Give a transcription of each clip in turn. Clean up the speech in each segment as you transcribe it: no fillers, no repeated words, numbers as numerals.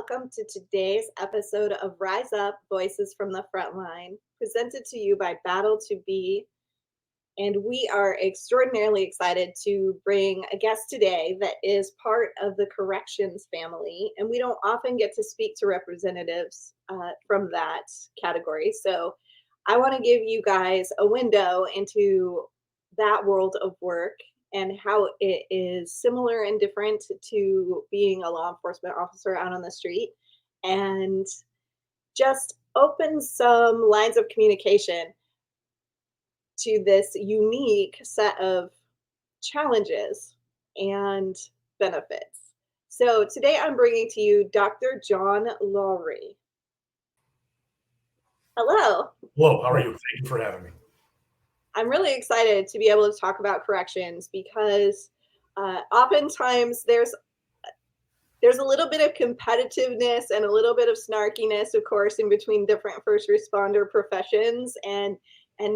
welcome to today's episode of Rise Up Voices from the Frontline, presented to you by Battle to Be. And we are extraordinarily excited to bring a guest today that is part of the corrections family. And we don't often get to speak to representatives from that category. So I want to give you guys a window into that world of work and how it is similar and different to being a law enforcement officer out on the street, and just open some lines of communication to this unique set of challenges and benefits. So today I'm bringing to you Dr. John Lawrie. Hello. Hello, how are you? Thank you for having me. I'm really excited to be able to talk about corrections because oftentimes there's a little bit of competitiveness and a little bit of snarkiness, of course, in between different first responder professions, and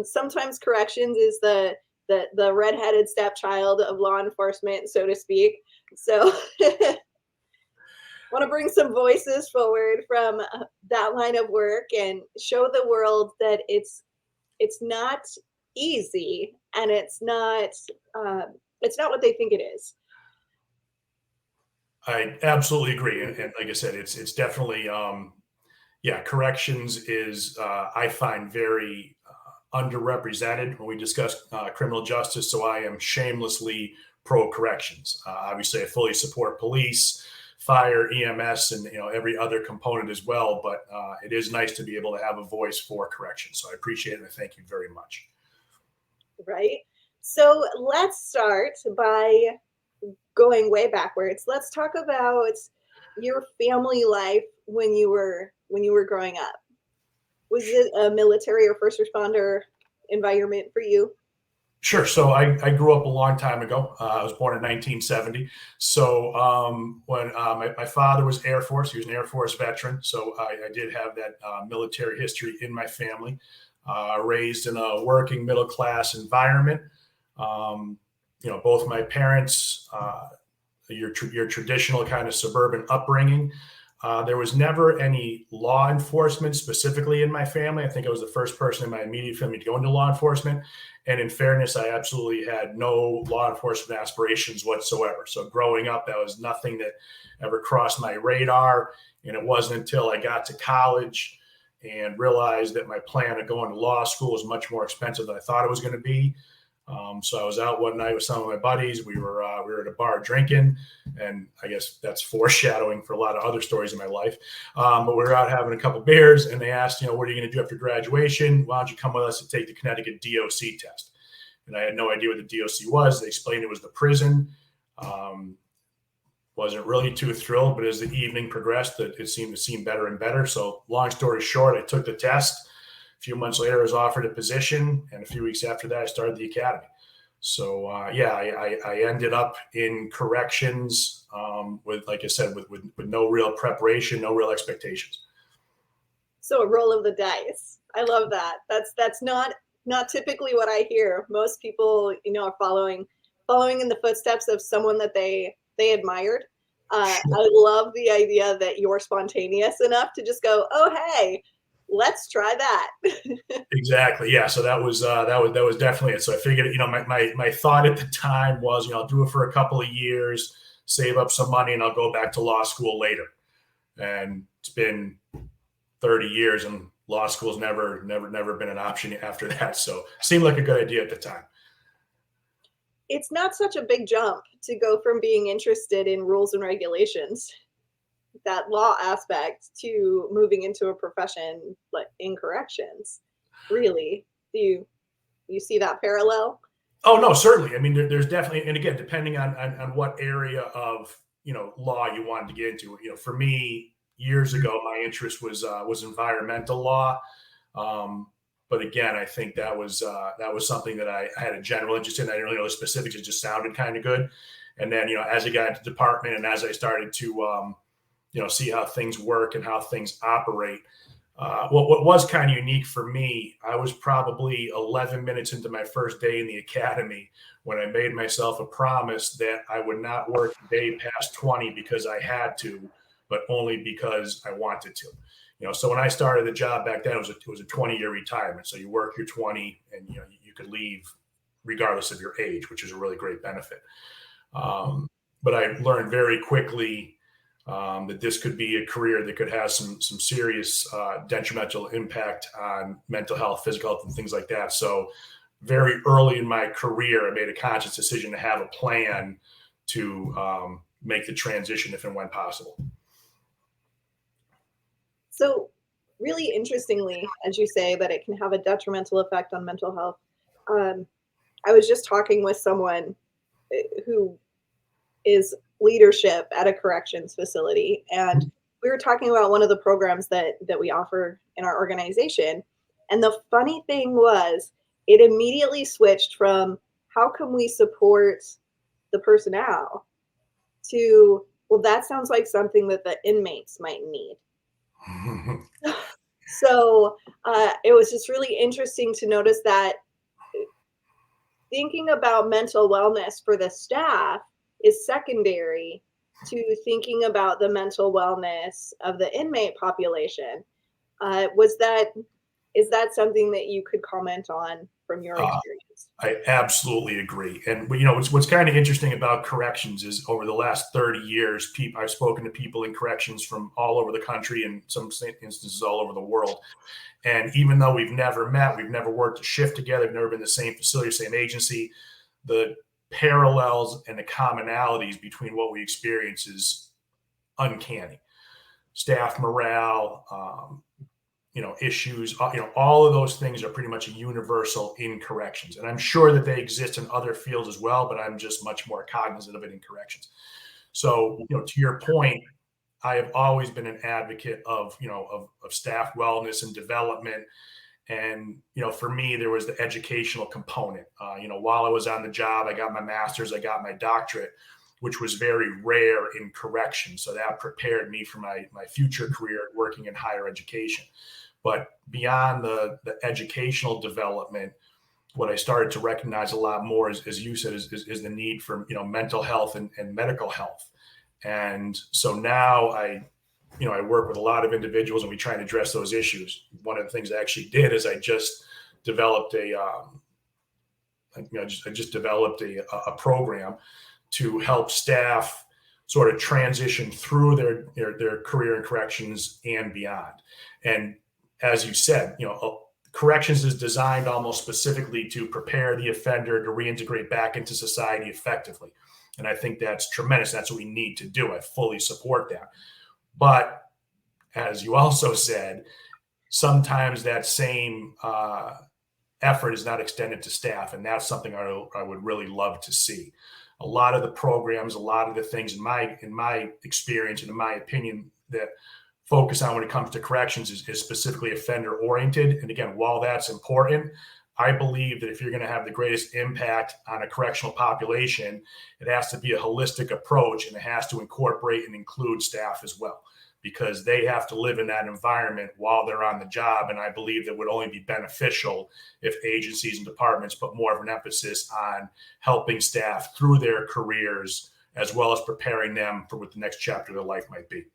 sometimes corrections is the redheaded stepchild of law enforcement, so to speak. So want to bring some voices forward from that line of work and show the world that it's not easy, and it's not what they think it is. I absolutely agree, and like I said, it's definitely corrections is I find very underrepresented when we discuss criminal justice. So I am shamelessly pro corrections. Obviously, I fully support police, fire, EMS, and every other component as well. But it is nice to be able to have a voice for corrections. So I appreciate it, and thank you very much. Right. So let's start by going way backwards. Let's talk about your family life when you were growing up. Was it a military or first responder environment for you? Sure. So I grew up a long time ago. I was born in 1970. So when my father was Air Force, he was an Air Force veteran. So I did have that military history in my family. Raised in a working middle class environment. Both my parents, your traditional kind of suburban upbringing. There was never any law enforcement specifically in my family. I think I was the first person in my immediate family to go into law enforcement. And in fairness, I absolutely had no law enforcement aspirations whatsoever. So growing up, that was nothing that ever crossed my radar. And it wasn't until I got to college and realized that my plan of going to law school was much more expensive than I thought it was going to be. So I was out one night with some of my buddies. We were at a bar drinking, and I guess that's foreshadowing for a lot of other stories in my life. But we were out having a couple beers, and they asked, what are you going to do after graduation? Why don't you come with us to take the Connecticut DOC test? And I had no idea what the DOC was. They explained it was the prison. Wasn't really too thrilled, but as the evening progressed, it seemed to seem better and better. So long story short, I took the test. A few months later, I was offered a position, and a few weeks after that, I started the academy. So I ended up in corrections with, like I said, with no real preparation, no real expectations. So a roll of the dice. I love that. That's not typically what I hear. Most people, are following in the footsteps of someone that they admired. I love the idea that you're spontaneous enough to just go, oh, hey, let's try that. Exactly. Yeah. So that was definitely it. So I figured, my thought at the time was, I'll do it for a couple of years, save up some money, and I'll go back to law school later. And it's been 30 years, and law school's never been an option after that. So it seemed like a good idea at the time. It's not such a big jump to go from being interested in rules and regulations, that law aspect, to moving into a profession like in corrections. Really? Do you see that parallel? Oh, no, certainly. I mean, there's definitely, and again, depending on what area of, law you wanted to get into. For me, years ago, my interest was environmental law. But again, I think that was something that I had a general interest in. I didn't really know the specifics. It just sounded kind of good. And then, as I got into the department and as I started to, see how things work and how things operate, what was kind of unique for me, I was probably 11 minutes into my first day in the academy when I made myself a promise that I would not work a day past 20 because I had to but only because I wanted to. So when I started the job back then, it was a 20-year retirement. So you work your 20 and, you could leave regardless of your age, which is a really great benefit. But I learned very quickly that this could be a career that could have some serious detrimental impact on mental health, physical health, and things like that. So very early in my career, I made a conscious decision to have a plan to make the transition if and when possible. So really interestingly, as you say, that it can have a detrimental effect on mental health. I was just talking with someone who is leadership at a corrections facility, and we were talking about one of the programs that we offer in our organization. And the funny thing was, it immediately switched from how can we support the personnel to, well, that sounds like something that the inmates might need. So it was just really interesting to notice that thinking about mental wellness for the staff is secondary to thinking about the mental wellness of the inmate population. Is that something that you could comment on from your experience? I absolutely agree. And what's kind of interesting about corrections is over the last 30 years, I've spoken to people in corrections from all over the country and some instances all over the world. And even though we've never met, we've never worked a shift together, we've never been in the same facility, same agency, the parallels and the commonalities between what we experience is uncanny. Staff morale, issues, all of those things are pretty much universal in corrections. And I'm sure that they exist in other fields as well, but I'm just much more cognizant of it in corrections. So, to your point, I have always been an advocate of staff wellness and development. And, for me, there was the educational component. While I was on the job, I got my master's, I got my doctorate, which was very rare in corrections. So that prepared me for my future career working in higher education. But beyond the educational development, what I started to recognize a lot more, as you said, is the need for, mental health and medical health. And so now I work with a lot of individuals and we try and address those issues. One of the things I actually did is I just developed a program to help staff sort of transition through their career in corrections and beyond. And as you said, corrections is designed almost specifically to prepare the offender to reintegrate back into society effectively. And I think that's tremendous. That's what we need to do. I fully support that. But as you also said, sometimes that same effort is not extended to staff. And that's something I would really love to see. A lot of the programs, a lot of the things in my experience and in my opinion that focus on when it comes to corrections is specifically offender oriented. And again, while that's important, I believe that if you're going to have the greatest impact on a correctional population, it has to be a holistic approach and it has to incorporate and include staff as well, because they have to live in that environment while they're on the job. And I believe that would only be beneficial if agencies and departments put more of an emphasis on helping staff through their careers, as well as preparing them for what the next chapter of their life might be.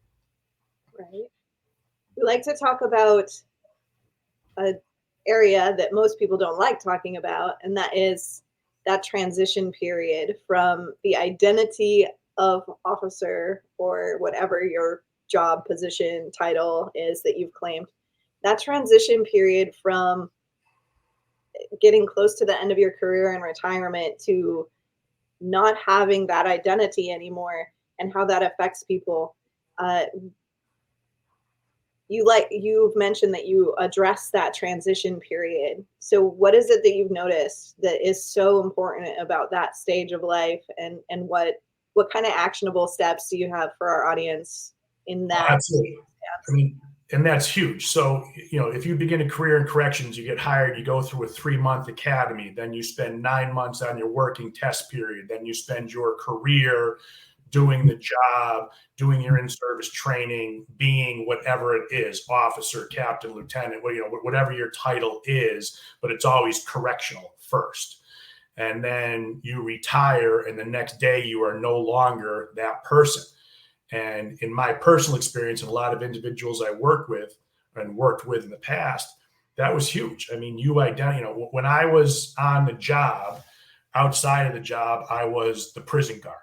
Right. We like to talk about an area that most people don't like talking about, and that is that transition period from the identity of officer or whatever your job position title is that you've claimed, that transition period from getting close to the end of your career and retirement to not having that identity anymore and how that affects people. You've mentioned that you address that transition period. So what is it that you've noticed that is so important about that stage of life, and what kind of actionable steps do you have for our audience in that? Absolutely. I mean, and that's huge. So, if you begin a career in corrections, you get hired, you go through a 3-month academy, then you spend 9 months on your working test period, then you spend your career doing the job, doing your in-service training, being whatever it is, officer, captain, lieutenant, whatever your title is, but it's always correctional first. And then you retire, and the next day you are no longer that person. And in my personal experience, and a lot of individuals I worked with in the past, that was huge. I mean, when I was on the job, outside of the job, I was the prison guard.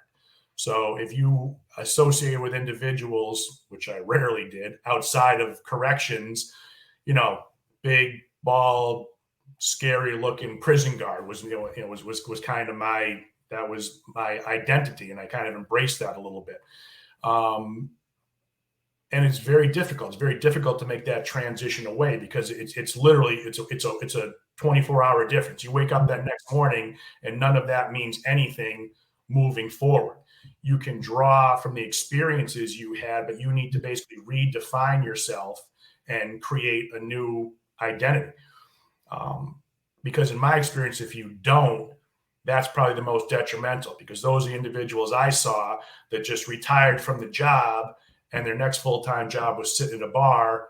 So if you associate with individuals, which I rarely did, outside of corrections, big, bald, scary looking prison guard was kind of that was my identity, and I kind of embraced that a little bit. And it's very difficult. It's very difficult to make that transition away, because it's literally it's a 24-hour difference. You wake up that next morning and none of that means anything moving forward. You can draw from the experiences you had, but you need to basically redefine yourself and create a new identity. Because in my experience, if you don't, that's probably the most detrimental, because those are the individuals I saw that just retired from the job, and their next full-time job was sitting at a bar,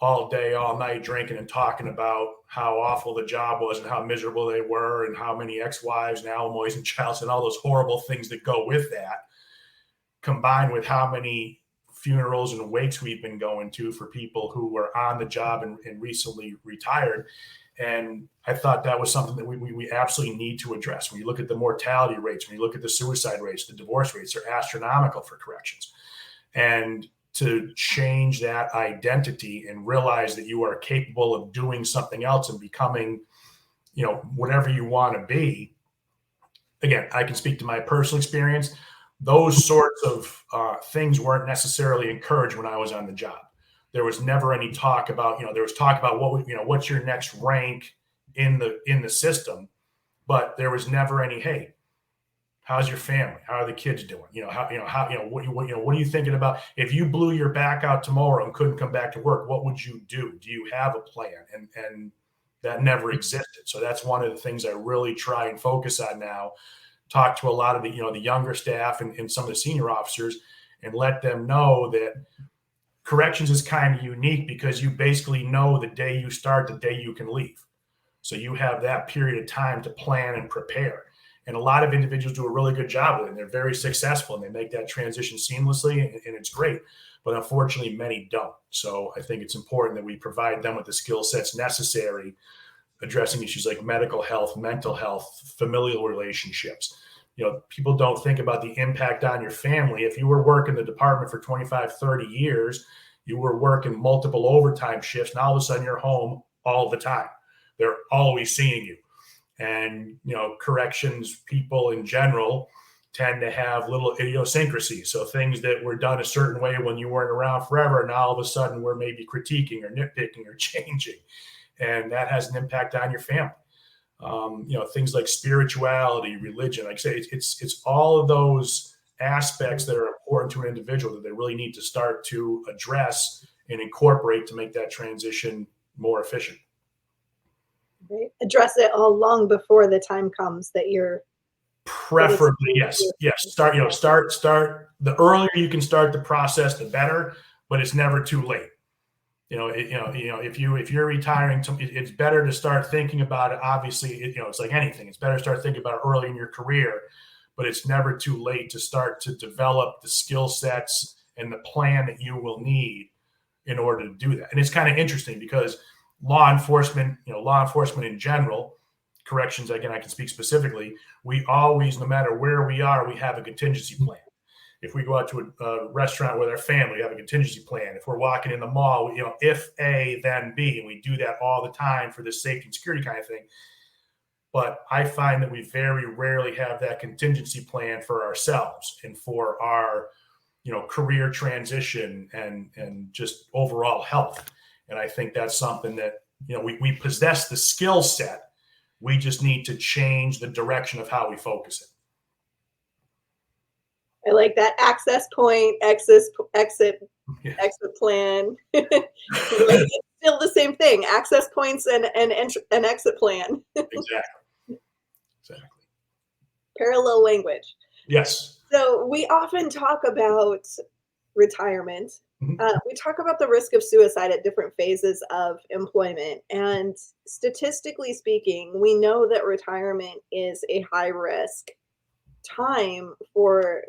all day, all night, drinking and talking about how awful the job was and how miserable they were and how many ex-wives and alimonies and childs and all those horrible things that go with that, combined with how many funerals and wakes we've been going to for people who were on the job and recently retired. And I thought that was something that we absolutely need to address. When you look at the mortality rates, when you look at the suicide rates, the divorce rates are astronomical for corrections. And to change that identity and realize that you are capable of doing something else and becoming, whatever you want to be. Again, I can speak to my personal experience. Those sorts of things weren't necessarily encouraged when I was on the job. There was never any talk about, there was talk about what's your next rank in the system, but there was never any, hey, how's your family? How are the kids doing? What are you thinking about? If you blew your back out tomorrow and couldn't come back to work, what would you do? Do you have a plan? And that never existed. So that's one of the things I really try and focus on now. Talk to a lot of the younger staff and some of the senior officers, and let them know that corrections is kind of unique, because you basically know the day you start, the day you can leave. So you have that period of time to plan and prepare. And a lot of individuals do a really good job with it, and they're very successful, and they make that transition seamlessly, and it's great. But unfortunately, many don't. So I think it's important that we provide them with the skill sets necessary, addressing issues like medical health, mental health, familial relationships. People don't think about the impact on your family. If you were working the department for 25, 30 years, you were working multiple overtime shifts, and all of a sudden you're home all the time. They're always seeing you. And, corrections people in general tend to have little idiosyncrasies. So things that were done a certain way when you weren't around forever, and all of a sudden we're maybe critiquing or nitpicking or changing. And that has an impact on your family. Things like spirituality, religion, like I say, it's all of those aspects that are important to an individual that they really need to start to address and incorporate to make that transition more efficient. Right. Address it all long before the time comes that you're preferably yes start the earlier you can start the process, the better, but it's never too late. If you're retiring, it's better to start thinking about it. Obviously, it's like anything. It's better to start thinking about it early in your career, but it's never too late to start to develop the skill sets and the plan that you will need in order to do that. And it's kind of interesting, because law enforcement in general, corrections, again, I can speak specifically, we always, no matter where we are, we have a contingency plan. If we go out to a restaurant with our family, we have a contingency plan. If we're walking in the mall, if A, then B, and we do that all the time for this safety and security kind of thing. But I find that we very rarely have that contingency plan for ourselves and for our, career transition and just overall health. And I think that's something that, we possess the skill set. We just need to change the direction of how we focus it. I like that. Access point, exit plan. It's still the same thing. Access points and exit plan. Exactly. Parallel language. Yes. So we often talk about retirement. We talk about the risk of suicide at different phases of employment. And statistically speaking, we know that retirement is a high risk time for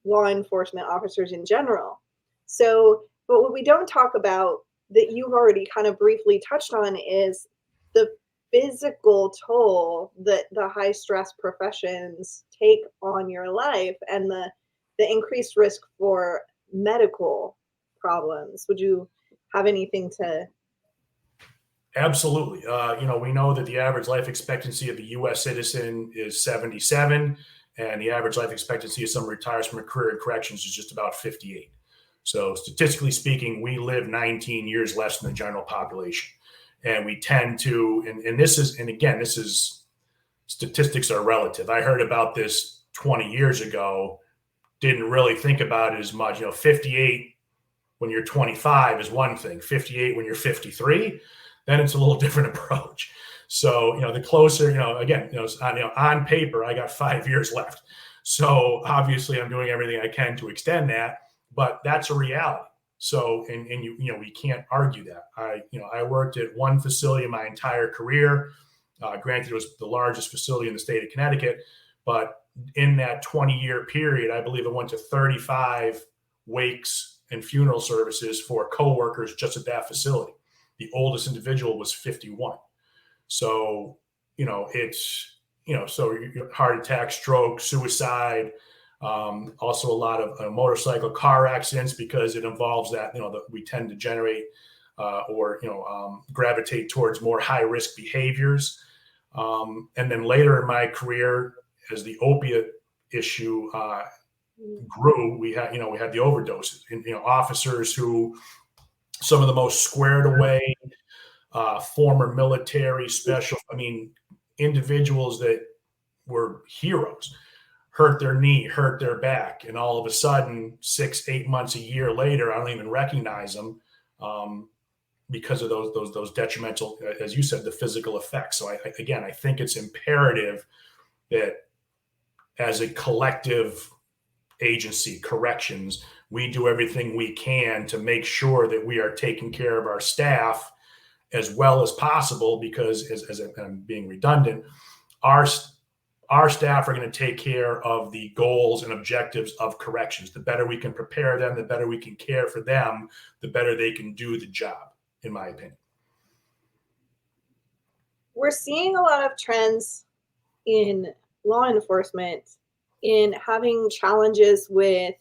law enforcement officers in general. So, but what we don't talk about that you've already kind of briefly touched on is the physical toll that the high stress professions take on your life and the increased risk for medical problems. Would you have anything to? Absolutely. We know that the average life expectancy of a U.S. citizen is 77, and the average life expectancy of someone who retires from a career in corrections is just about 58. So statistically speaking, we live 19 years less than the general population. And we tend to, this is, statistics are relative. I heard about this 20 years ago, didn't really think about it as much. 58 when you're 25 is one thing, 58 when you're 53, then it's a little different approach. So, the closer, again, on paper, I got 5 years left. So obviously I'm doing everything I can to extend that, but that's a reality. So, and we can't argue that. I worked at one facility my entire career. Granted, it was the largest facility in the state of Connecticut, but in that 20-year period, I believe I went to 35 wakes and funeral services for coworkers just at that facility. The oldest individual was 51. So, so heart attack, stroke, suicide, also a lot of motorcycle car accidents, because it involves that, that we tend to generate gravitate towards more high risk behaviors. And then later in my career, as the opiate issue grew, we had the overdoses, and officers who, some of the most squared away, former military special, individuals that were heroes, hurt their knee, hurt their back, and all of a sudden 6-8 months, a year later, I don't even recognize them, because of those detrimental, as you said, the physical effects. So I think it's imperative that as a collective agency, corrections, we do everything we can to make sure that we are taking care of our staff as well as possible, because as I'm being redundant, our staff are going to take care of the goals and objectives of corrections. The better we can prepare them, the better we can care for them, the better they can do the job, in my opinion. We're seeing a lot of trends in law enforcement in having challenges with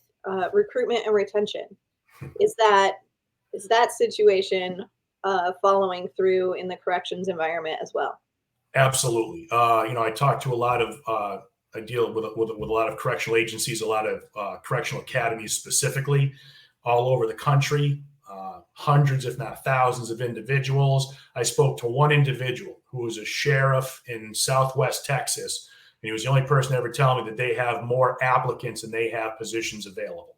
recruitment and retention. Is that situation following through in the corrections environment as well? Absolutely. I talk to a lot of, I deal with a lot of correctional agencies, a lot of correctional academies specifically, all over the country, hundreds, if not thousands of individuals. I spoke to one individual who was a sheriff in Southwest Texas, and he was the only person to ever tell me that they have more applicants than they have positions available.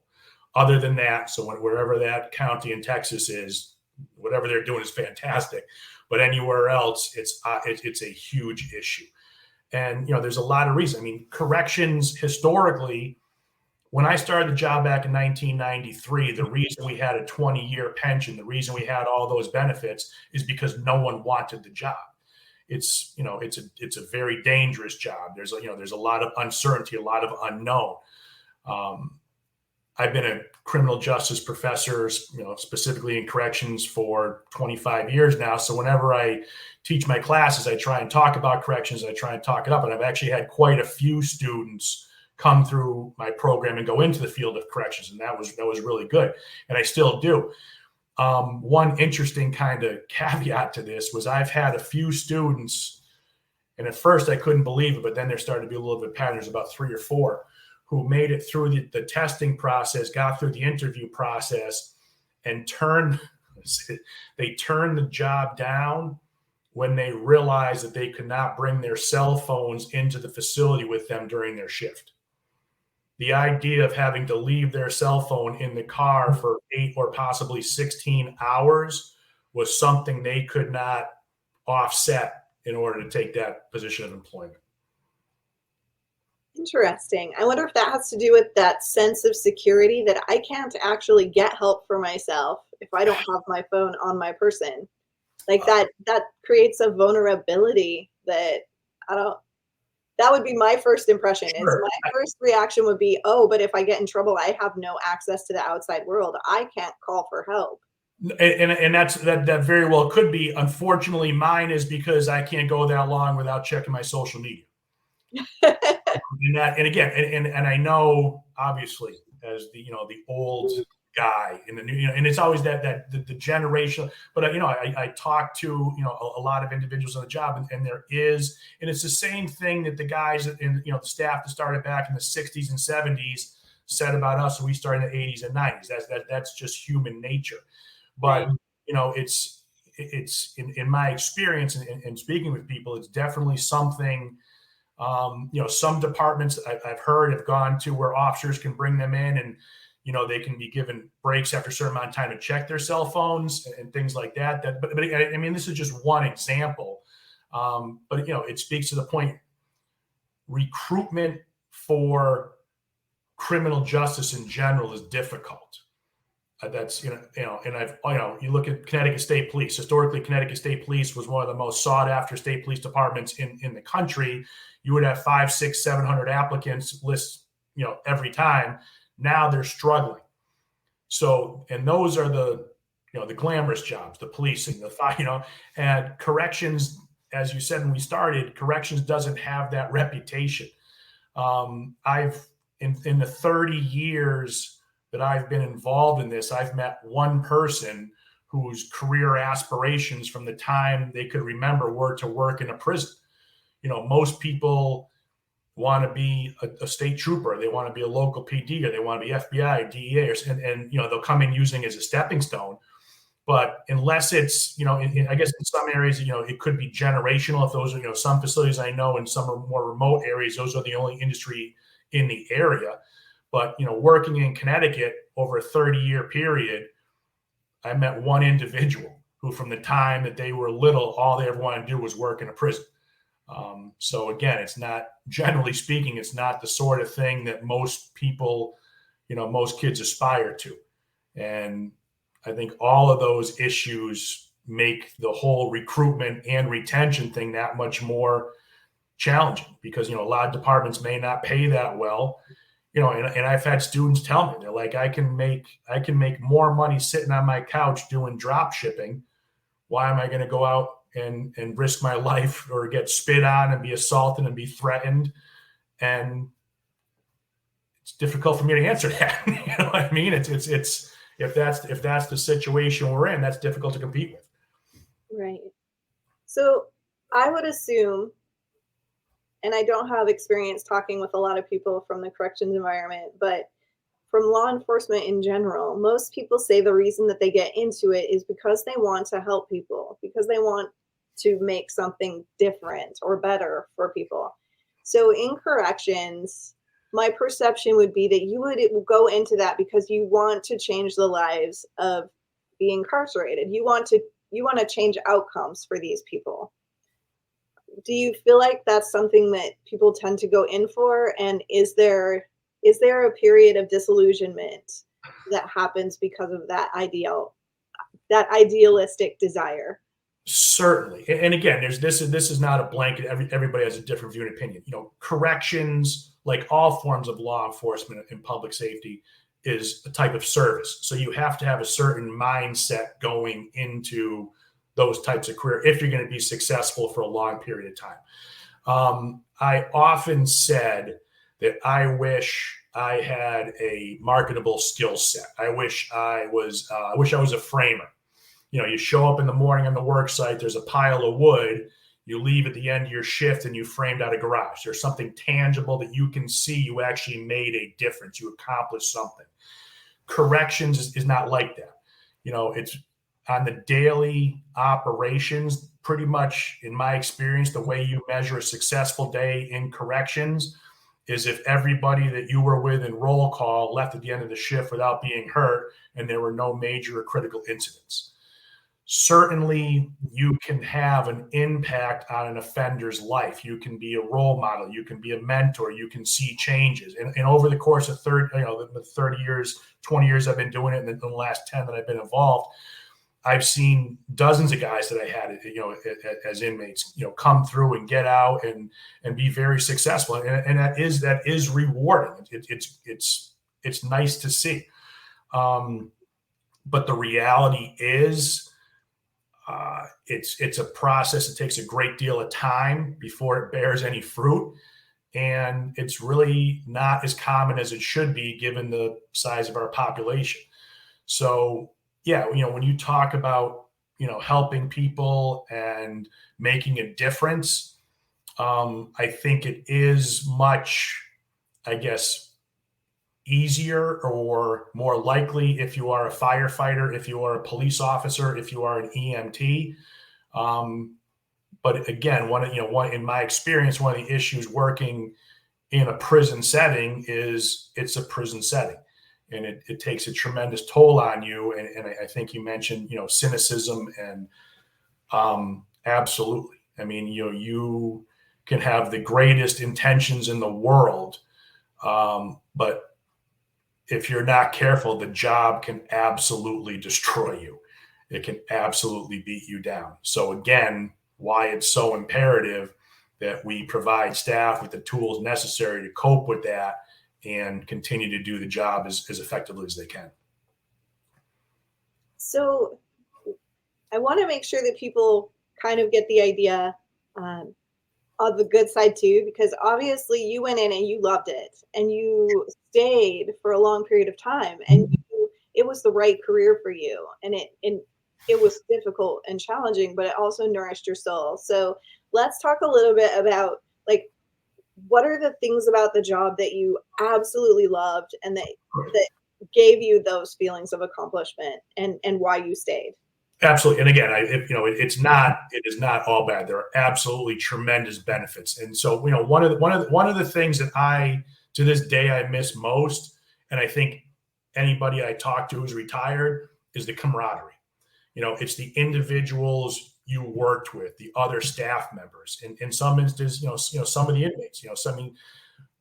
Other than that, so wherever that county in Texas is, whatever they're doing is fantastic. But anywhere else, it's a huge issue. And, there's a lot of reasons. Corrections historically, when I started the job back in 1993, the reason we had a 20-year pension, the reason we had all those benefits, is because no one wanted the job. It's a very dangerous job. There's a lot of uncertainty, a lot of unknown. I've been a criminal justice professor, specifically in corrections, for 25 years now. So whenever I teach my classes, I try and talk about corrections. I try and talk it up. And I've actually had quite a few students come through my program and go into the field of corrections. And that was really good. And I still do. One interesting kind of caveat to this was I've had a few students, and at first I couldn't believe it, but then there started to be a little bit of patterns, about 3 or 4, who made it through the testing process, got through the interview process, and turned the job down when they realized that they could not bring their cell phones into the facility with them during their shift. The idea of having to leave their cell phone in the car for 8 or possibly 16 hours was something they could not offset in order to take that position of employment. Interesting. I wonder if that has to do with that sense of security that I can't actually get help for myself if I don't have my phone on my person. Like that creates a vulnerability that That would be my first impression. Sure. Is my first reaction would be, oh, but if I get in trouble, I have no access to the outside world. I can't call for help. And that very well could be. Unfortunately, mine is because I can't go that long without checking my social media. And again, and I know, obviously, as the old guy in the new, and it's always that the generation. But I talk to a lot of individuals on the job, and there is, and it's the same thing that the guys in the staff that started back in the 60s and 70s said about us when we started in the 80s and 90s. That's just human nature. But it's in my experience and speaking with people, it's definitely something. Some departments I've heard have gone to where officers can bring them in, and they can be given breaks after a certain amount of time to check their cell phones and things like that. But I mean, this is just one example. But it speaks to the point. Recruitment for criminal justice in general is difficult. That's and I've you look at Connecticut State Police. Historically, Connecticut State Police was one of the most sought after state police departments in the country. You would have 500, 600, 700 applicants list every time. Now they're struggling. So, and those are the glamorous jobs, the policing, and corrections. As you said when we started, corrections doesn't have that reputation. I've in the 30 years that I've been involved in this, I've met one person whose career aspirations from the time they could remember were to work in a prison. Most people want to be a state trooper. They want to be a local PD, or they want to be FBI, DEA, and they'll come in using it as a stepping stone. But unless it's, I guess in some areas, it could be generational. If those are, some facilities I know in some more remote areas, those are the only industry in the area. But, working in Connecticut over a 30-year period, I met one individual who from the time that they were little, all they ever wanted to do was work in a prison. So again, it's not, generally speaking, it's not the sort of thing that most people, most kids aspire to. And I think all of those issues make the whole recruitment and retention thing that much more challenging, because, a lot of departments may not pay that well. And I've had students tell me, they're like, I can make more money sitting on my couch doing drop shipping. Why am I going to go out and risk my life or get spit on and be assaulted and be threatened? And it's difficult for me to answer that. You know what I mean? It's if that's the situation we're in, that's difficult to compete with. Right. So I would assume, and I don't have experience talking with a lot of people from the corrections environment, but from law enforcement in general, most people say the reason that they get into it is because they want to help people, because they want to make something different or better for people. So in corrections, my perception would be that you would go into that because you want to change the lives of the incarcerated. You want to change outcomes for these people. Do you feel like that's something that people tend to go in for? And is there a period of disillusionment that happens because of that idealistic desire? Certainly. And again, this is not a blanket. Everybody has a different view and opinion. Corrections, like all forms of law enforcement and public safety, is a type of service. So you have to have a certain mindset going into those types of career if you're going to be successful for a long period of time. I often said that I wish I had a marketable skill set. I wish I was a framer. You show up in the morning on the work site, there's a pile of wood, you leave at the end of your shift and you framed out a garage. There's something tangible that you can see you actually made a difference. You accomplished something. Corrections is not like that. It's on the daily operations, pretty much in my experience, the way you measure a successful day in corrections is if everybody that you were with in roll call left at the end of the shift without being hurt and there were no major or critical incidents. Certainly, you can have an impact on an offender's life. You can be a role model. You can be a mentor. You can see changes. And over the course of the 30 years, 20 years I've been doing it, and in the last 10 that I've been involved, I've seen dozens of guys that I had, as inmates, come through and get out and be very successful, and that is rewarding. It's nice to see, but the reality is, it's a process. It takes a great deal of time before it bears any fruit, and it's really not as common as it should be given the size of our population. So yeah, when you talk about, helping people and making a difference, I think it is much, I guess, easier or more likely if you are a firefighter, if you are a police officer, if you are an EMT. But again, in my experience, one of the issues working in a prison setting is it's a prison setting, and it takes a tremendous toll on you. And I think you mentioned, cynicism, and absolutely. I mean, you can have the greatest intentions in the world, but if you're not careful, the job can absolutely destroy you. It can absolutely beat you down. So again, why it's so imperative that we provide staff with the tools necessary to cope with that and continue to do the job as effectively as they can. So I want to make sure that people kind of get the idea of the good side too, because obviously you went in and you loved it and you stayed for a long period of time, and it was the right career for you, and it was difficult and challenging, but it also nourished your soul. So let's talk a little bit about, like, what are the things about the job that you absolutely loved and that gave you those feelings of accomplishment, and why you stayed? Absolutely. And again, it is not all bad. There are absolutely tremendous benefits. And so, one of the things that to this day, I miss most, and I think anybody I talk to who's retired, is the camaraderie. It's the individuals you worked with, the other staff members, and in some instances, some of the inmates,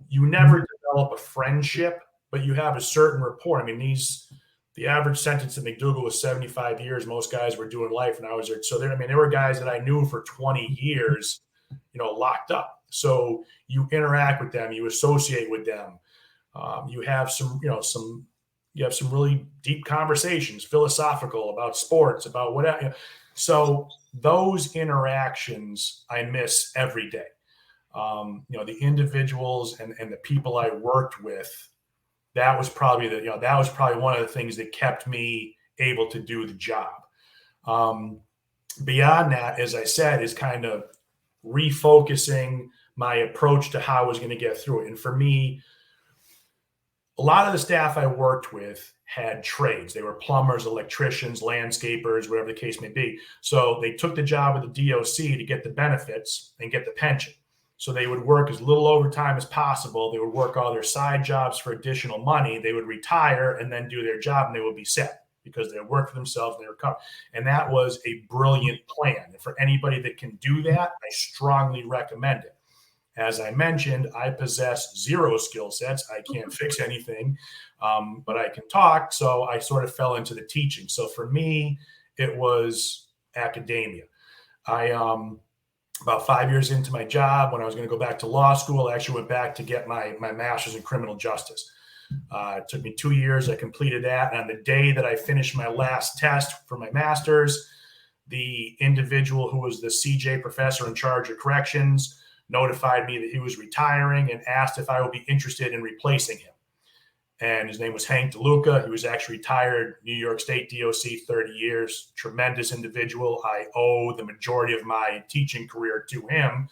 you never develop a friendship, but you have a certain rapport. I mean, the average sentence in McDougal was 75 years. Most guys were doing life, and I was there. So there were guys that I knew for 20 years, locked up. So you interact with them, you associate with them. You have some really deep conversations, philosophical, about sports, about whatever. So those interactions I miss every day. The individuals and the people I worked with, that was probably one of the things that kept me able to do the job. Beyond that, as I said, is kind of refocusing my approach to how I was going to get through it. And for me, a lot of the staff I worked with had trades. They were plumbers, electricians, landscapers, whatever the case may be. So they took the job with the DOC to get the benefits and get the pension. So they would work as little overtime as possible. They would work all their side jobs for additional money. They would retire and then do their job, and they would be set because they worked for themselves and they were covered. And that was a brilliant plan. And for anybody that can do that, I strongly recommend it. As I mentioned, I possess zero skill sets. I can't fix anything, but I can talk. So I sort of fell into the teaching. So for me, it was academia. About 5 years into my job, when I was going to go back to law school, I actually went back to get my master's in criminal justice. It took me 2 years. I completed that. And on the day that I finished my last test for my master's, the individual who was the CJ professor in charge of corrections notified me that he was retiring and asked if I would be interested in replacing him. And his name was Hank DeLuca. He was actually retired New York State DOC, 30 years, tremendous individual. I owe the majority of my teaching career to him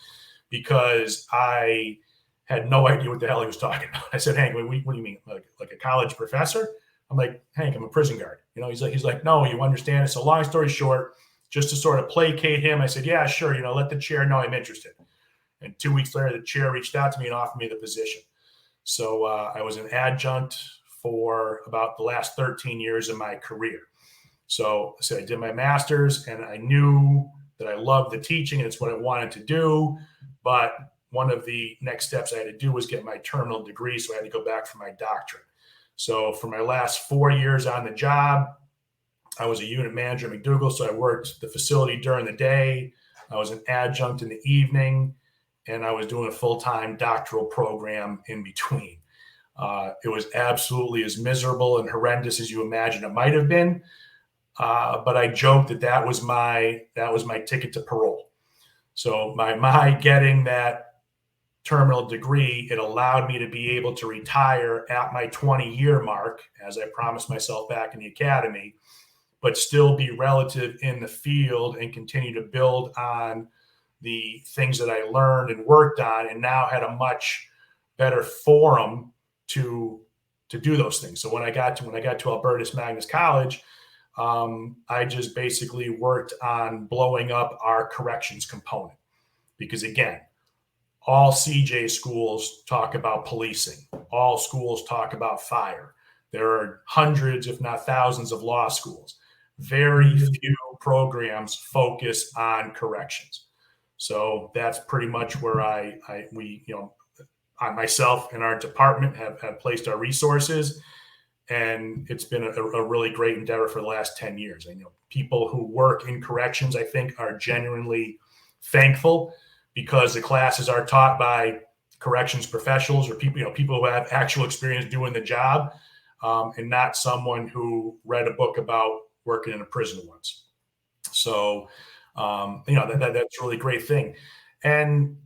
because I had no idea what the hell he was talking about. I said, Hank, what do you mean? Like a college professor? I'm like, Hank, I'm a prison guard. He's like, no, you understand it. So long story short, just to sort of placate him, I said, yeah, sure. Let the chair know I'm interested. And 2 weeks later, the chair reached out to me and offered me the position. So I was an adjunct for about the last 13 years of my career. So I did my master's, and I knew that I loved the teaching and it's what I wanted to do. But one of the next steps I had to do was get my terminal degree. So I had to go back for my doctorate. So for my last 4 years on the job, I was a unit manager at McDougall, so I worked the facility during the day. I was an adjunct in the evening, and I was doing a full-time doctoral program in between. It was absolutely as miserable and horrendous as you imagine it might have been. But I joked that was my ticket to parole. So my getting that terminal degree, it allowed me to be able to retire at my 20-year mark, as I promised myself back in the academy, but still be relative in the field and continue to build on the things that I learned and worked on, and now had a much better forum to do those things. So when I got to Albertus Magnus College, I just basically worked on blowing up our corrections component, because again, all CJ schools talk about policing. All schools talk about fire. There are hundreds, if not thousands, of law schools. Very few programs focus on corrections. So that's pretty much where we on myself and our department have placed our resources. And it's been a really great endeavor for the last 10 years. I know people who work in corrections, I think, are genuinely thankful, because the classes are taught by corrections professionals or people who have actual experience doing the job, and not someone who read a book about working in a prison once. So, that's a really great thing. And,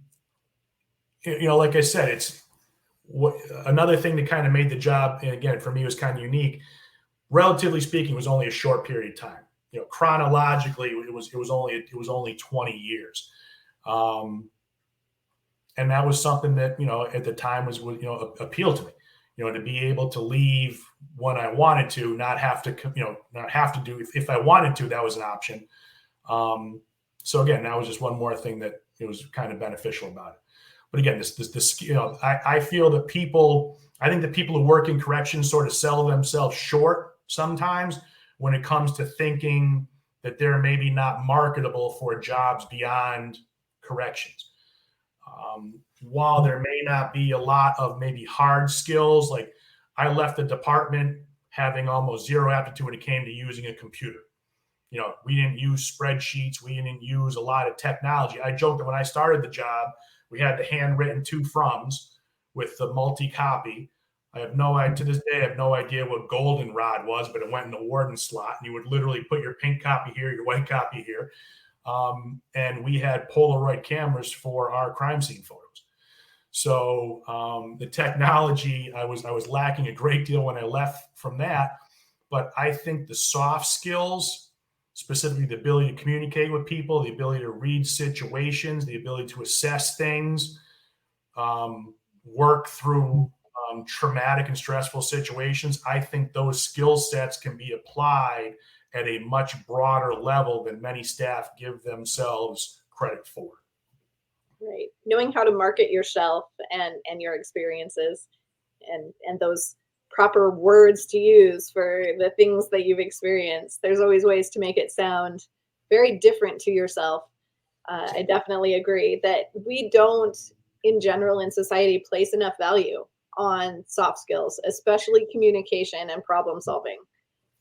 like I said, it's another thing that kind of made the job, and again, for me, was kind of unique. Relatively speaking, it was only a short period of time. Chronologically, it was only 20 years. And that was something that, at the time was appealed to me, to be able to leave when I wanted to, not have to do, if I wanted to, that was an option. So again, that was just one more thing that it was kind of beneficial about it. But again, I feel that I think that people who work in corrections sort of sell themselves short sometimes when it comes to thinking that they're maybe not marketable for jobs beyond corrections. While there may not be a lot of maybe hard skills, like I left the department having almost zero aptitude when it came to using a computer. We didn't use spreadsheets. We didn't use a lot of technology. I joked that when I started the job, we had the handwritten to froms with the multi-copy. To this day, I have no idea what goldenrod was, but it went in the warden slot, and you would literally put your pink copy here, your white copy here. And we had Polaroid cameras for our crime scene photos. So the technology, I was lacking a great deal when I left from that. But I think the soft skills, specifically the ability to communicate with people, the ability to read situations, the ability to assess things, work through traumatic and stressful situations, I think those skill sets can be applied at a much broader level than many staff give themselves credit for. Right. Knowing how to market yourself and your experiences and those proper words to use for the things that you've experienced. There's always ways to make it sound very different to yourself. I definitely agree that we don't, in general, in society, place enough value on soft skills, especially communication and problem solving.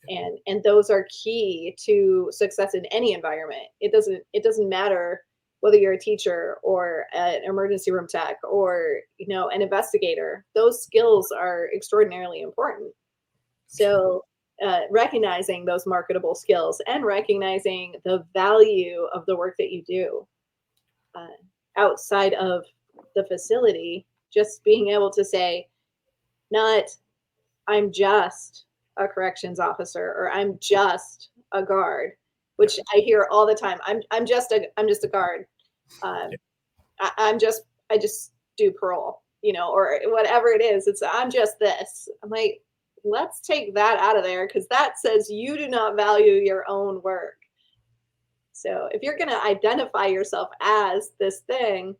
And those are key to success in any environment. It doesn't matter whether you're a teacher or an emergency room tech or an investigator. Those skills are extraordinarily important. So recognizing those marketable skills and recognizing the value of the work that you do outside of the facility, just being able to say, not I'm just a corrections officer or I'm just a guard, which I hear all the time. I'm just a guard. I just do parole, or whatever it is. I'm just this. I'm like, let's take that out of there, because that says you do not value your own work. So if you're going to identify yourself as this thing,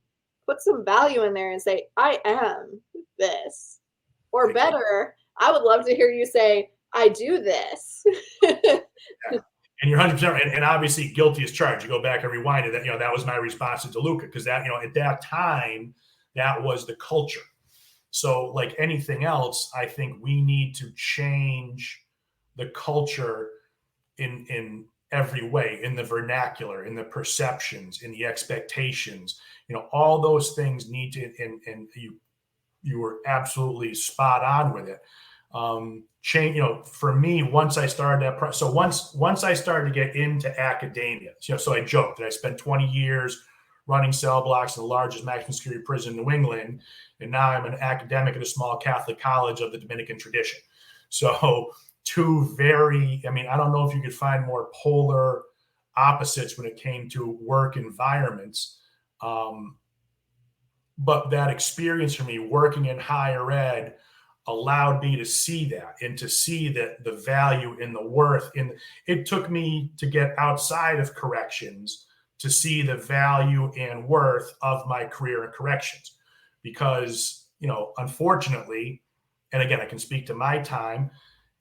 put some value in there and say, I am this. Or better, I would love to hear you say, I do this. And you're 100%, and obviously guilty as charged. You go back and rewind it. That was my response to DeLuca, because that, at that time, that was the culture. So like anything else, I think we need to change the culture in every way, in the vernacular, in the perceptions, in the expectations. All those things need to, and you were absolutely spot on with it. Change, for me, once I started that, so once I started to get into academia, so I joked that I spent 20 years running cell blocks in the largest maximum security prison in New England, and now I'm an academic at a small Catholic college of the Dominican tradition. So two very, I don't know if you could find more polar opposites when it came to work environments. But that experience for me working in higher ed allowed me to see that, and to see that the value and the worth in it. Took me to get outside of corrections to see the value and worth of my career in corrections, because unfortunately, and again, I can speak to my time,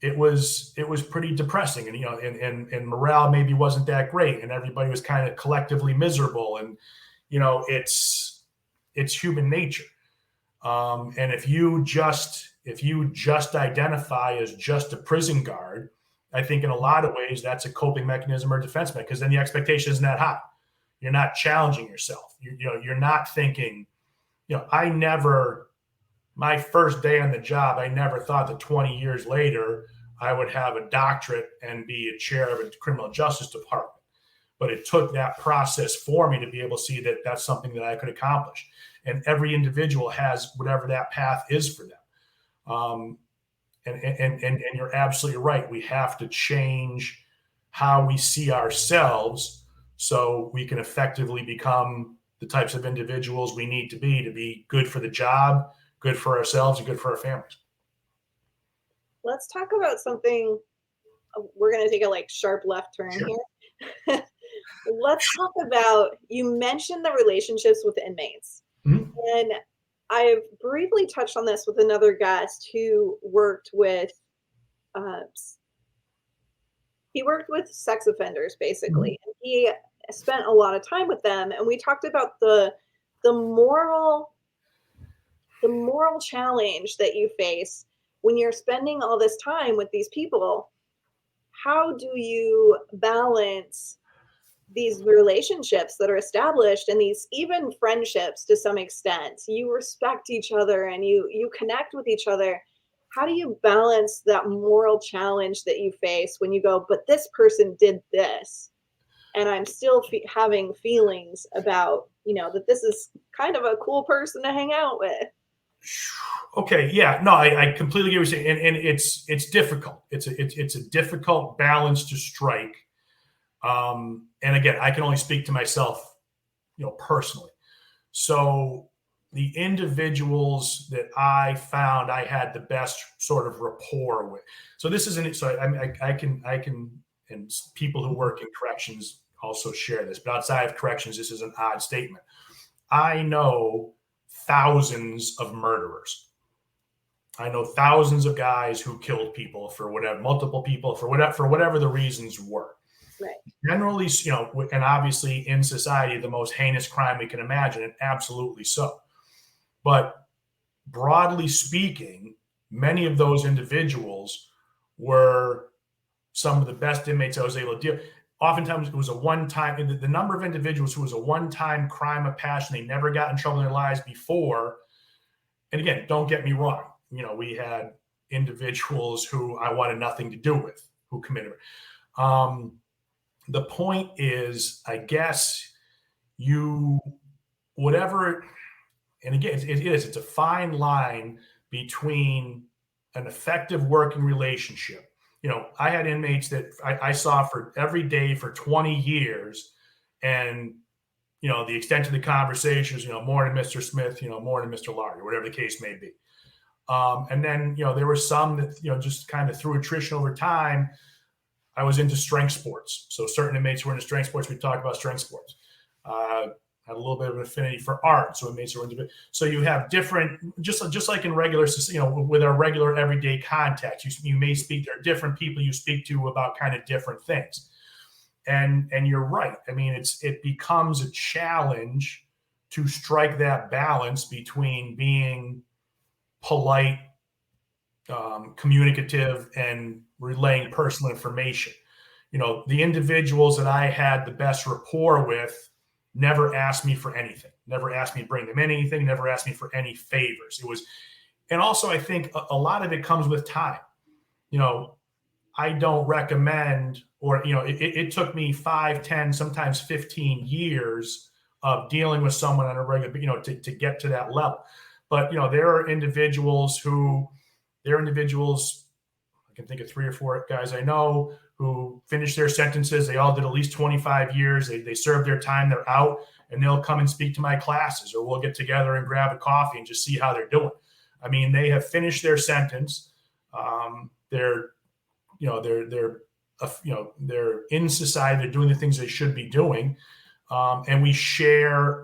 it was pretty depressing, and morale maybe wasn't that great, and everybody was kind of collectively miserable, and it's human nature. And if you just identify as just a prison guard, I think in a lot of ways that's a coping mechanism or defense mechanism, because then the expectation isn't that high. You're not challenging yourself. You're not thinking, my first day on the job, I never thought that 20 years later I would have a doctorate and be a chair of a criminal justice department. But it took that process for me to be able to see that that's something that I could accomplish. And every individual has whatever that path is for them. And you're absolutely right. We have to change how we see ourselves so we can effectively become the types of individuals we need to be good for the job, good for ourselves, and good for our families. Let's talk about something. We're going to take a sharp left turn here. Let's talk about, you mentioned the relationships with inmates. Mm-hmm. And I've briefly touched on this with another guest who worked with sex offenders, basically. Mm-hmm. And he spent a lot of time with them, and we talked about the moral challenge that you face when you're spending all this time with these people. How do you balance these relationships that are established, and these even friendships to some extent? You respect each other and you connect with each other. How do you balance that moral challenge that you face when you go, but this person did this, and I'm still having feelings about, that this is kind of a cool person to hang out with? Okay. Yeah, no, I completely get what you're saying. And it's difficult. It's a difficult balance to strike. And again, I can only speak to myself, personally. So the individuals that I found I had the best sort of rapport with. So this isn't, so I can, and people who work in corrections also share this, but outside of corrections, this is an odd statement. I know thousands of murderers. I know thousands of guys who killed people for whatever, multiple people for whatever the reasons were. Right. Generally, and obviously in society, the most heinous crime we can imagine, and absolutely so. But broadly speaking, many of those individuals were some of the best inmates I was able to deal. Oftentimes it was a one-time, the number of individuals who was a one-time crime of passion, they never got in trouble in their lives before. And again, don't get me wrong. We had individuals who I wanted nothing to do with, who committed. The point is, I guess whatever, and again, it's a fine line between an effective working relationship. I had inmates that I saw for every day for 20 years, and the extent of the conversations, morning, Mr. Smith, morning, Mr. Lawrie, whatever the case may be. And then, there were some that, just kind of through attrition over time, I was into strength sports. So certain inmates were into strength sports. We talk about strength sports. Had a little bit of an affinity for art. So inmates were into it. So you have different, just like in regular, with our regular everyday contact, you may speak, there are different people you speak to about kind of different things. And you're right. It becomes a challenge to strike that balance between being polite, communicative, and relaying personal information. the individuals that I had the best rapport with never asked me for anything, never asked me to bring them anything, never asked me for any favors. And also I think a lot of it comes with time. I don't recommend, or, it took me 5, 10, sometimes 15 years of dealing with someone on a regular, to get to that level. But, there are individuals, I can think of 3 or 4 guys I know who finished their sentences. They all did at least 25 years. They served their time. They're out, and they'll come and speak to my classes, or we'll get together and grab a coffee and just see how they're doing. I mean, they have finished their sentence. They're in society. They're doing the things they should be doing. And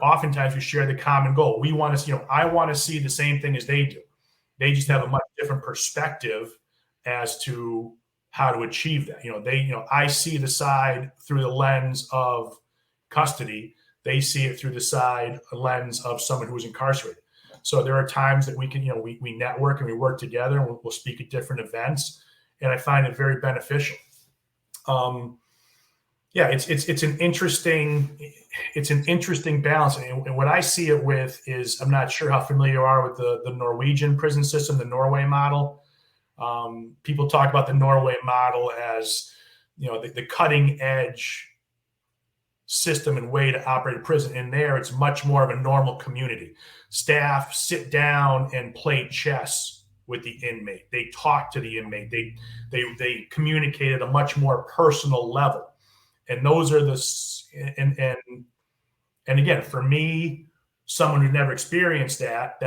oftentimes we share the common goal. I want to see the same thing as they do. They just have a much different perspective as to how to achieve that. I see the side through the lens of custody. They see it through the lens of someone who is incarcerated. So there are times that we can, we network and we work together, and we'll speak at different events. And I find it very beneficial. It's an interesting balance. And what I see it with is, I'm not sure how familiar you are with the Norwegian prison system, the Norway model. People talk about the Norway model as, the cutting edge system and way to operate a prison. And there, it's much more of a normal community. Staff sit down and play chess with the inmate. They talk to the inmate. They communicate at a much more personal level. And those are and again, for me, someone who never experienced that,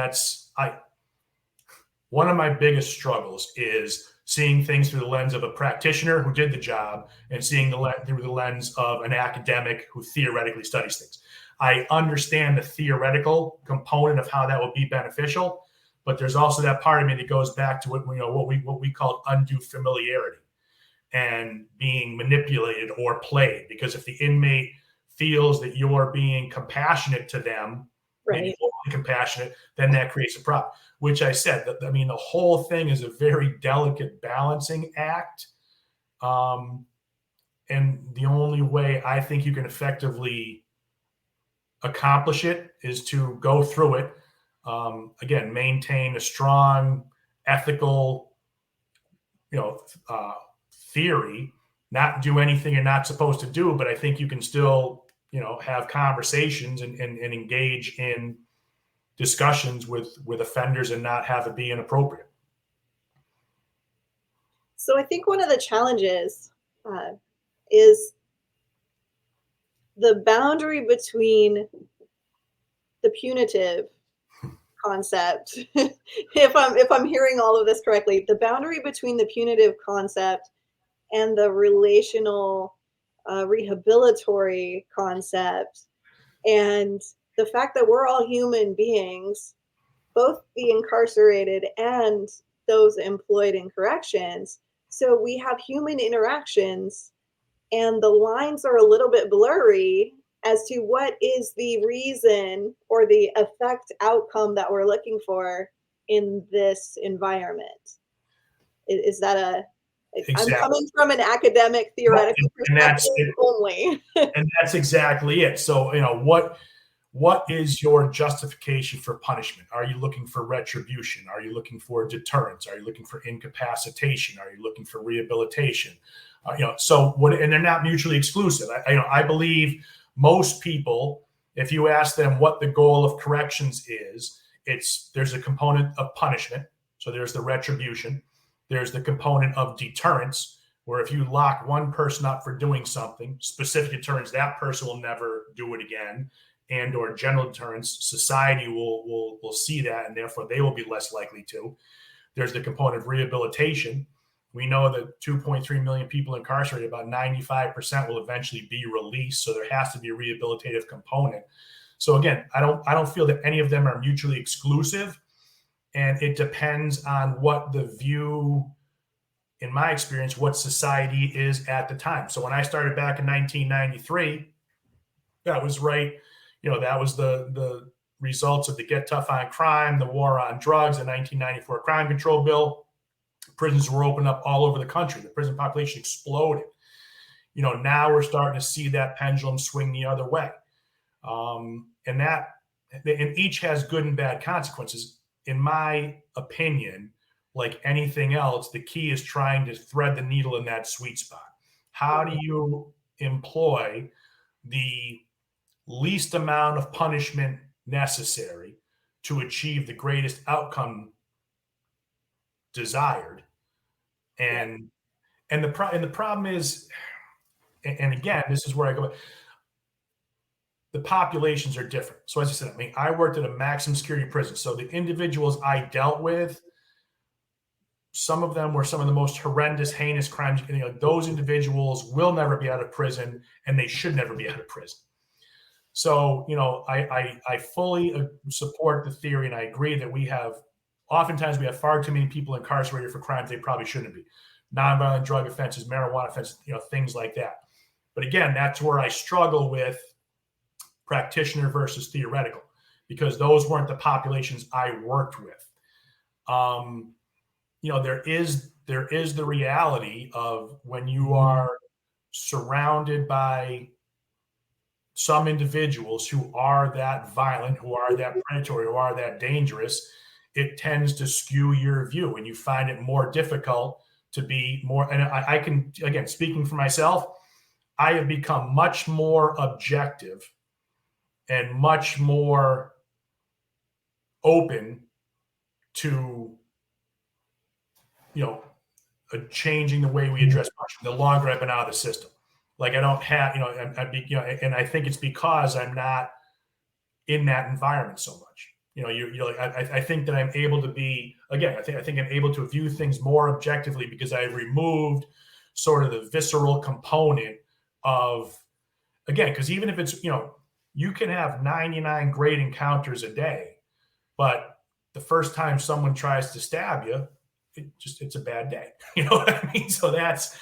one of my biggest struggles is seeing things through the lens of a practitioner who did the job, and seeing through the lens of an academic who theoretically studies things. I understand the theoretical component of how that will be beneficial, but there's also that part of me that goes back to what we call undue familiarity and being manipulated or played. Because if the inmate feels that you're being compassionate to them, right, maybe overly compassionate, then that creates a problem. Which I said, the whole thing is a very delicate balancing act. And the only way I think you can effectively accomplish it is to go through it. Again, maintain a strong ethical, theory, not do anything you're not supposed to do. But I think you can still, have conversations and engage in discussions with offenders and not have it be inappropriate. So I think one of the challenges is the boundary between the punitive concept. if I'm hearing all of this correctly, the boundary between the punitive concept and the relational rehabilitatory concept, and the fact that we're all human beings, both the incarcerated and those employed in corrections. So we have human interactions, and the lines are a little bit blurry as to what is the reason or the effect outcome that we're looking for in this environment. Is that Exactly. I'm coming from an academic theoretical perspective only. And that's exactly it. So, what is your justification for punishment? Are you looking for retribution? Are you looking for deterrence? Are you looking for incapacitation? Are you looking for rehabilitation? And they're not mutually exclusive. I believe most people, if you ask them what the goal of corrections is, there's a component of punishment. So there's the retribution. There's the component of deterrence, where if you lock one person up for doing something, specific deterrence, that person will never do it again. And or general deterrence, society will see that, and therefore they will be less likely to. There's the component of rehabilitation. We know that 2.3 million people incarcerated, about 95% will eventually be released. So there has to be a rehabilitative component. So again, I don't feel that any of them are mutually exclusive. And it depends on what the view, in my experience, what society is at the time. So when I started back in 1993, that was right. That was the results of the Get Tough on Crime, the War on Drugs, the 1994 Crime Control Bill. Prisons were opened up all over the country. The prison population exploded. now we're starting to see that pendulum swing the other way. And each has good and bad consequences. In my opinion, like anything else, the key is trying to thread the needle in that sweet spot. How do you employ the least amount of punishment necessary to achieve the greatest outcome desired? And the problem is, and again, this is where I go, the populations are different. So as I said, I worked at a maximum security prison. So the individuals I dealt with, some of them were some of the most horrendous, heinous crimes. Those individuals will never be out of prison, and they should never be out of prison. So, I fully support the theory, and I agree that oftentimes we have far too many people incarcerated for crimes they probably shouldn't be. Nonviolent drug offenses, marijuana offenses, things like that. But again, that's where I struggle with practitioner versus theoretical, because those weren't the populations I worked with. There is the reality of when you are surrounded by some individuals who are that violent, who are that predatory, who are that dangerous, it tends to skew your view, and you find it more difficult to be more. And I can, again, speaking for myself, I have become much more objective and much more open to, changing the way we address punishment the longer I've been out of the system. Like I don't have, and I think it's because I'm not in that environment so much. I think that I'm able to be, again, I think I'm able to view things more objectively because I've removed sort of the visceral component of, again, because even if it's, you can have 99 great encounters a day, but the first time someone tries to stab you, it's a bad day. You know what I mean? So it's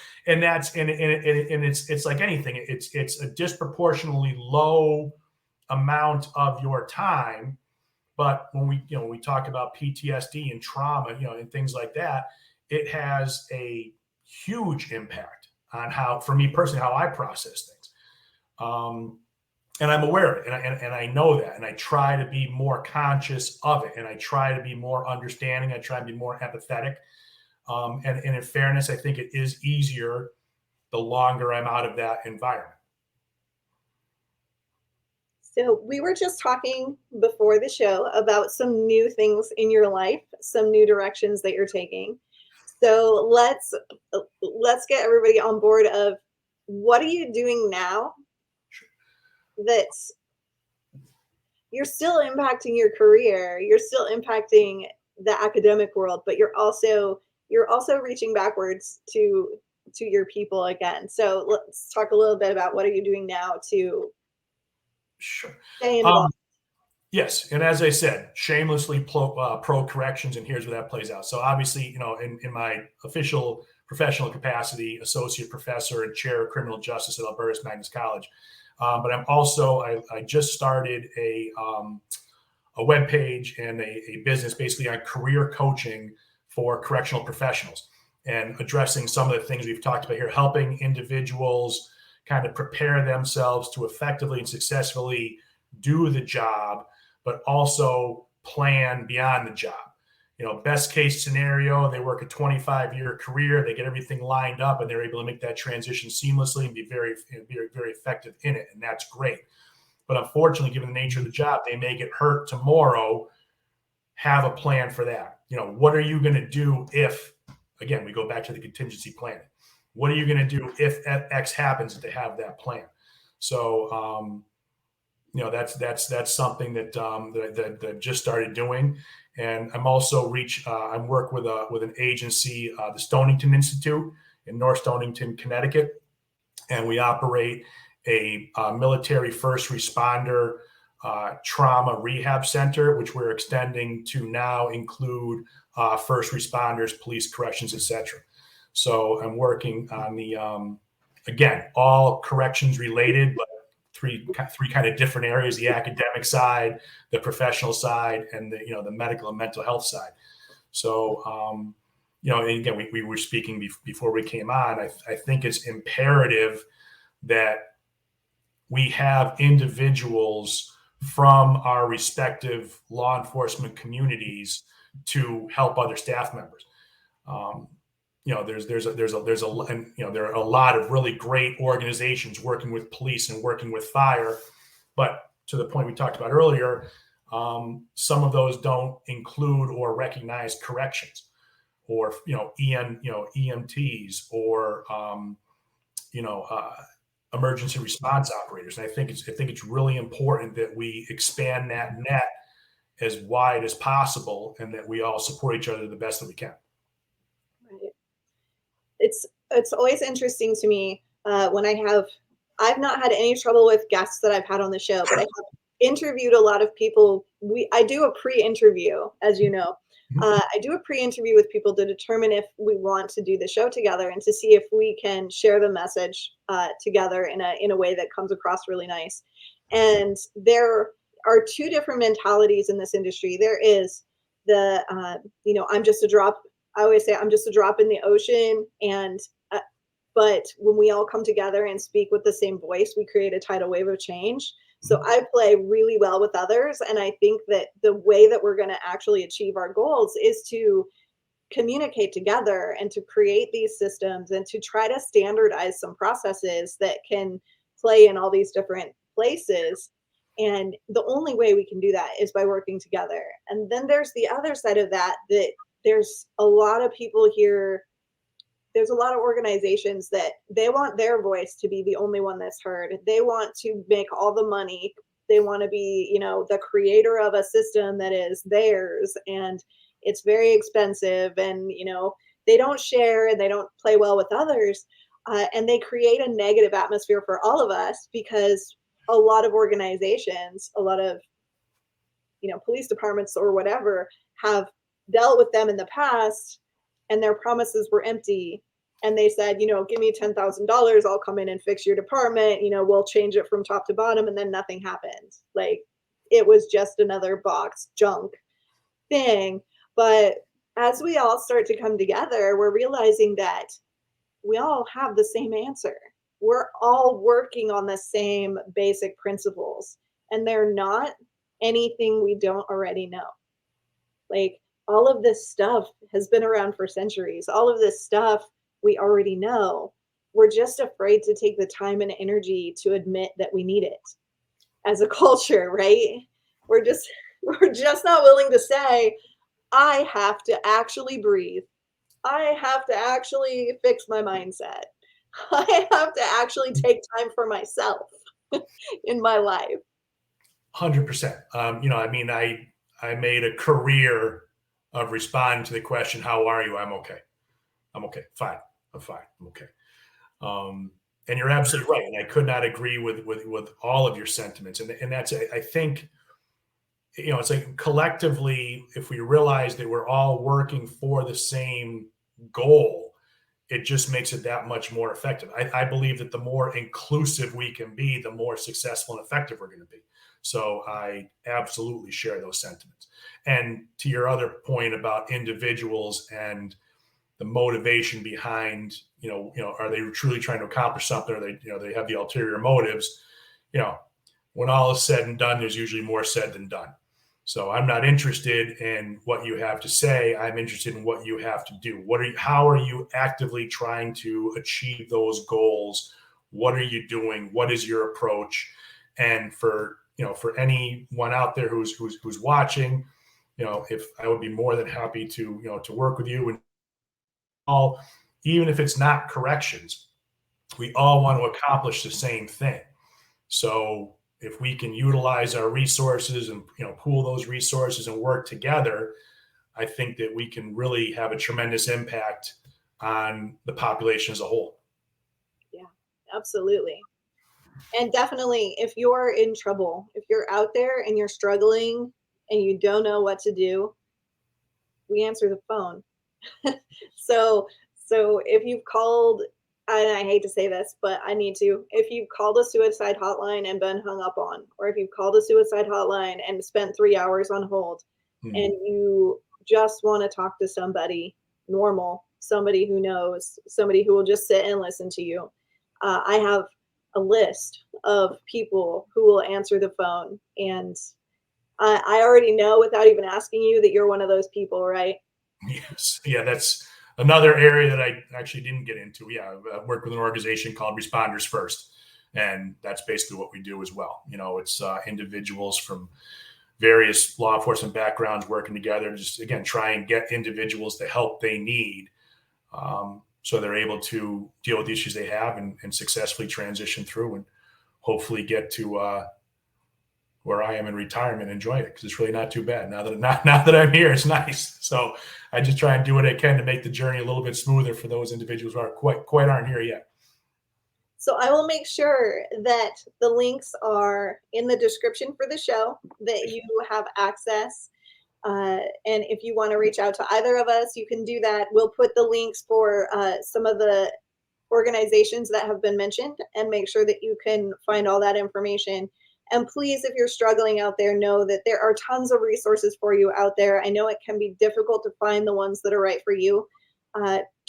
like anything. It's a disproportionately low amount of your time. But when we talk about PTSD and trauma, and things like that, it has a huge impact on how, for me personally, how I process things. And I'm aware of it, and I know that, and I try to be more conscious of it, and I try to be more understanding. I try to be more empathetic. And in fairness, I think it is easier the longer I'm out of that environment. So we were just talking before the show about some new things in your life, some new directions that you're taking. So let's get everybody on board of what are you doing now that's you're still impacting your career, you're still impacting the academic world, but you're also reaching backwards to your people again. So let's talk a little bit about what are you doing now to stay involved. Yes, and as I said, shamelessly pro corrections, and here's where that plays out. So obviously, in my official professional capacity, associate professor and chair of criminal justice at Alberta Magnus College. But I'm also, I just started a webpage and a business basically on career coaching for correctional professionals and addressing some of the things we've talked about here, helping individuals kind of prepare themselves to effectively and successfully do the job, but also plan beyond the job. Best case scenario, they work a 25-year career, they get everything lined up, and they're able to make that transition seamlessly and be very, very, very effective in it. And that's great. But unfortunately, given the nature of the job, they may get hurt tomorrow. Have a plan for that. What are you going to do if, again, we go back to the contingency planning. What are you going to do if X happens to have that plan? So, that's something that I've just started doing. And I'm also I'm work with an agency, the Stonington Institute in North Stonington, Connecticut. And we operate a military first responder trauma rehab center, which we're extending to now include first responders, police, corrections, etc. So I'm working on the, again, all corrections related, but three kind of different areas: the academic side, the professional side, and the medical and mental health side. So, and again, we were speaking before we came on. I think it's imperative that we have individuals from our respective law enforcement communities to help other staff members. There are a lot of really great organizations working with police and working with fire, but to the point we talked about earlier, some of those don't include or recognize corrections, or EMTs, or emergency response operators. And I think it's really important that we expand that net as wide as possible, and that we all support each other the best that we can. Right. It's always interesting to me when I've not had any trouble with guests that I've had on the show, but I have interviewed a lot of people. I do a pre-interview, as you know. I do a pre-interview with people to determine if we want to do the show together, and to see if we can share the message together in a way that comes across really nice. And there are two different mentalities in this industry. There is the I'm just a drop. I always say I'm just a drop in the ocean, and but when we all come together and speak with the same voice, we create a tidal wave of change. So I play really well with others, and I think that the way that we're going to actually achieve our goals is to communicate together and to create these systems and to try to standardize some processes that can play in all these different places. And the only way we can do that is by working together. And then there's the other side of that there's a lot of people here. There's a lot of organizations that they want their voice to be the only one that's heard. They want to make all the money. They want to be, the creator of a system that is theirs, and it's very expensive, and, they don't share, and they don't play well with others. And they create a negative atmosphere for all of us, because a lot of organizations, a lot of, police departments or whatever, have dealt with them in the past, and their promises were empty. And they said, give me $10,000, I'll come in and fix your department, we'll change it from top to bottom, and then nothing happened. Like, it was just another box junk thing. But as we all start to come together, we're realizing that we all have the same answer. We're all working on the same basic principles, and they're not anything we don't already know. Like, all of this stuff has been around for centuries. All of this stuff we already know. We're just afraid to take the time and energy to admit that we need it as a culture, right? We're just not willing to say, I have to actually breathe. I have to actually fix my mindset. I have to actually take time for myself in my life. 100%. I made a career of responding to the question, how are you? I'm okay. I'm okay. Fine. I'm fine. I'm okay. And you're absolutely right. And I could not agree with all of your sentiments. And that's, I think, it's like, collectively, if we realize that we're all working for the same goal, it just makes it that much more effective. I believe that the more inclusive we can be, the more successful and effective we're going to be. So I absolutely share those sentiments. And to your other point about individuals and the motivation behind, are they truly trying to accomplish something, or they have the ulterior motives? When all is said and done, there's usually more said than done. So I'm not interested in what you have to say. I'm interested in what you have to do. How are you actively trying to achieve those goals? What are you doing? What is your approach? And for anyone out there who's watching, if I would be more than happy to work with you, and all, even if it's not corrections, we all want to accomplish the same thing. So if we can utilize our resources and pool those resources and work together, I think that we can really have a tremendous impact on the population as a whole. Yeah, absolutely. And definitely, if you're in trouble, if you're out there and you're struggling and you don't know what to do, we answer the phone. So if you've called, and I hate to say this, but I need to, if you've called a suicide hotline and been hung up on, or if you've called a suicide hotline and spent 3 hours on hold, and you just want to talk to somebody normal, somebody who knows, somebody who will just sit and listen to you, I have a list of people who will answer the phone. And I already know without even asking you that you're one of those people, right? Yes. Yeah, that's another area that I actually didn't get into. Yeah, I work with an organization called Responders First, and that's basically what we do as well. It's individuals from various law enforcement backgrounds working together to just, again, try and get individuals the help they need, so they're able to deal with the issues they have and successfully transition through and hopefully get to where I am in retirement and enjoy it, because it's really not too bad. Now that I'm here, it's nice. So I just try and do what I can to make the journey a little bit smoother for those individuals who are quite aren't here yet. So I will make sure that the links are in the description for the show, that you have access. And if you want to reach out to either of us, you can do that. We'll put the links for some of the organizations that have been mentioned and make sure that you can find all that information. And please, if you're struggling out there, know that there are tons of resources for you out there. I know it can be difficult to find the ones that are right for you.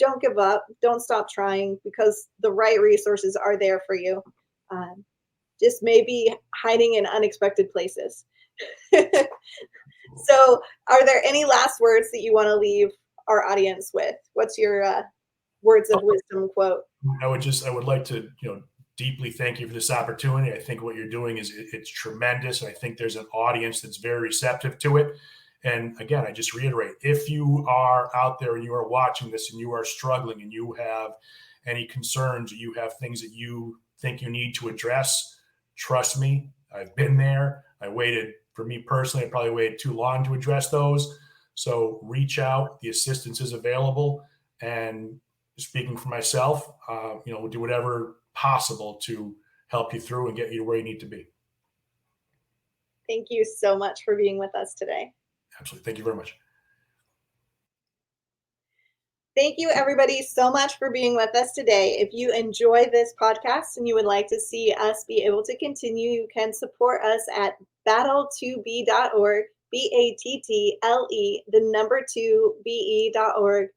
Don't give up. Don't stop trying, because the right resources are there for you. Just maybe hiding in unexpected places. So are there any last words that you want to leave our audience with? What's your words of wisdom quote? I would like to, deeply thank you for this opportunity. I think what you're doing it's tremendous. I think there's an audience that's very receptive to it. And again, I just reiterate, if you are out there and you are watching this and you are struggling and you have any concerns, or you have things that you think you need to address, trust me, I've been there. For me personally, I probably waited too long to address those. So reach out. The assistance is available. And speaking for myself, we'll do whatever possible to help you through and get you to where you need to be. Thank you so much for being with us today. Absolutely. Thank you very much. Thank you, everybody, so much for being with us today. If you enjoy this podcast and you would like to see us be able to continue, you can support us at battle2be.org, BATTLE2be.org.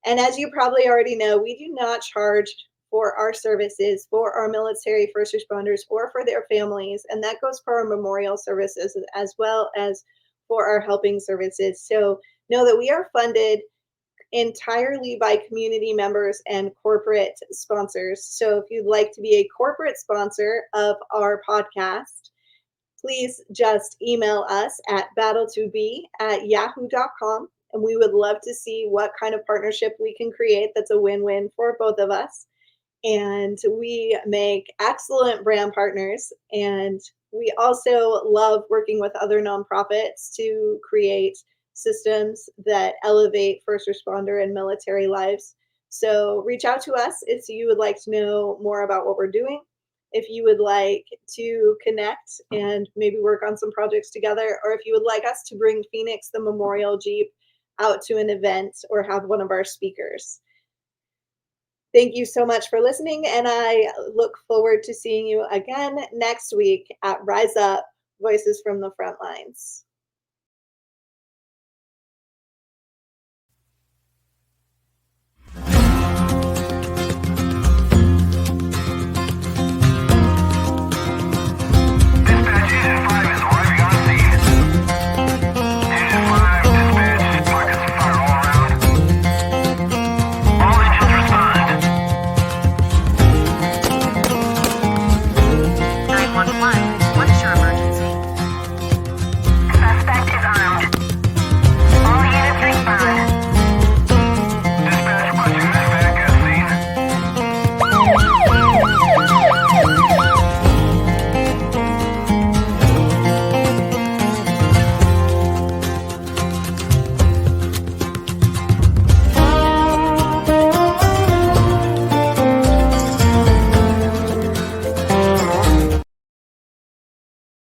And as you probably already know, we do not charge for our services for our military first responders or for their families. And that goes for our memorial services as well as for our helping services. So know that we are funded entirely by community members and corporate sponsors. So if you'd like to be a corporate sponsor of our podcast, please just email us at battle2be@yahoo.com. And we would love to see what kind of partnership we can create that's a win-win for both of us. And we make excellent brand partners. And we also love working with other nonprofits to create systems that elevate first responder and military lives. So reach out to us if you would like to know more about what we're doing. If you would like to connect and maybe work on some projects together, or if you would like us to bring Phoenix the Memorial Jeep out to an event or have one of our speakers. Thank you so much for listening, and I look forward to seeing you again next week at Rise Up, Voices from the Frontlines.